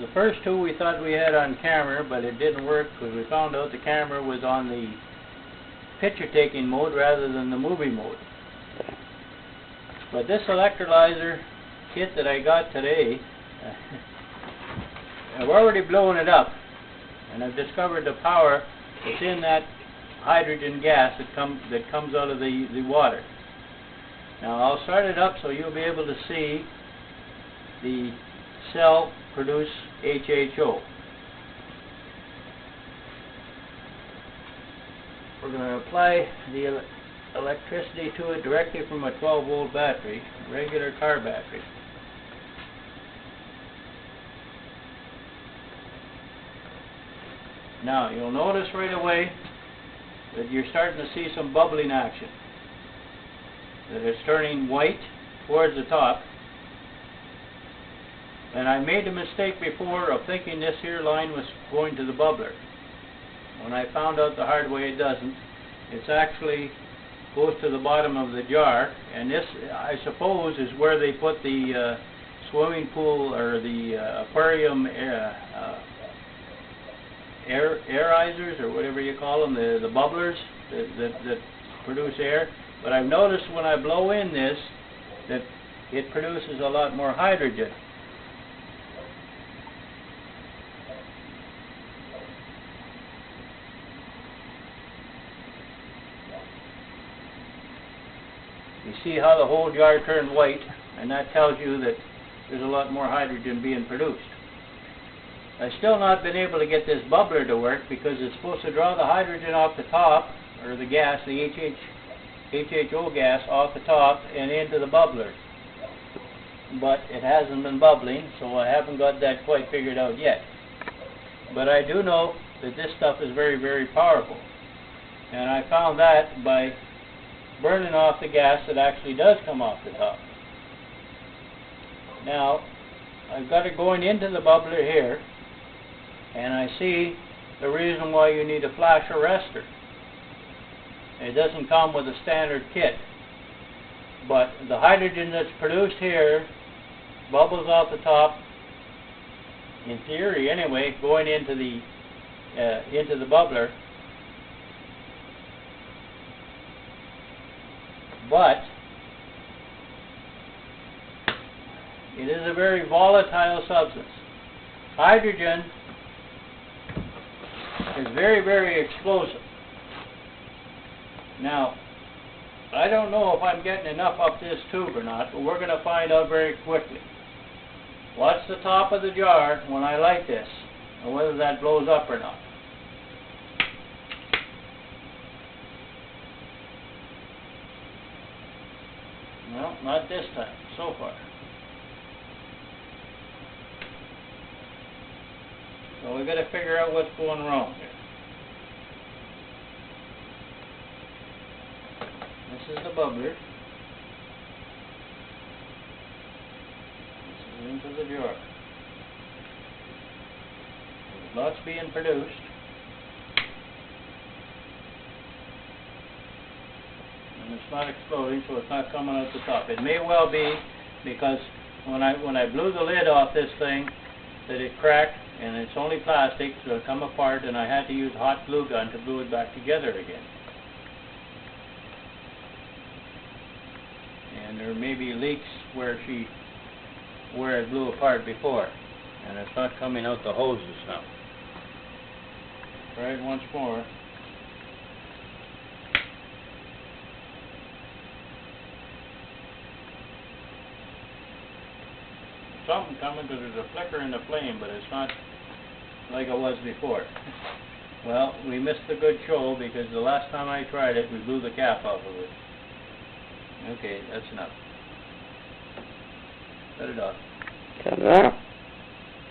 The first two we thought we had on camera, but it didn't work because we found out the camera was on the picture-taking mode rather than the movie mode. But this electrolyzer kit that I got today, I've already blown it up, and I've discovered the power that's in that hydrogen gas that comes out of the water. Now I'll start it up so you'll be able to see the cell produce HHO. We're going to apply the electricity to it directly from a 12-volt battery, a regular car battery. Now you'll notice right away that you're starting to see some bubbling action. That it's turning white towards the top. And I made the mistake before of thinking this here line was going to the bubbler. When I found out the hard way it doesn't. It's actually goes to the bottom of the jar, and this, I suppose, is where they put the swimming pool or the aquarium airizers, or whatever you call them, the bubblers that produce air. But I've noticed when I blow in this that it produces a lot more hydrogen. You see how the whole jar turned white, and that tells you that there's a lot more hydrogen being produced. I've still not been able to get this bubbler to work because it's supposed to draw the hydrogen off the top, or the gas, the HHO gas off the top and into the bubbler. But it hasn't been bubbling, so I haven't got that quite figured out yet. But I do know that this stuff is very, very powerful. And I found that by burning off the gas that actually does come off the top. Now, I've got it going into the bubbler here, and I see the reason why you need a flash arrestor. It doesn't come with a standard kit, but the hydrogen that's produced here bubbles off the top, in theory anyway, going into the bubbler. But it is a very volatile substance. Hydrogen is very, very explosive. Now, I don't know if I'm getting enough up this tube or not, but we're going to find out very quickly. Watch the top of the jar when I light this, and whether that blows up or not. Well, not this time, so far. So we've got to figure out what's going wrong here. This is the bubbler. This is into the jar. There's lots being produced. And it's not exploding, so it's not coming out the top. It may well be because when I blew the lid off this thing, that it cracked, and it's only plastic, so it come apart, and I had to use a hot glue gun to glue it back together again. And there may be leaks where it blew apart before, and it's not coming out the hoses now. Try it once more. Something coming because there's a flicker in the flame, but it's not like it was before. Well, we missed a good show because the last time I tried it, we blew the cap off of it. Okay, that's enough. Cut it off. Cut it off.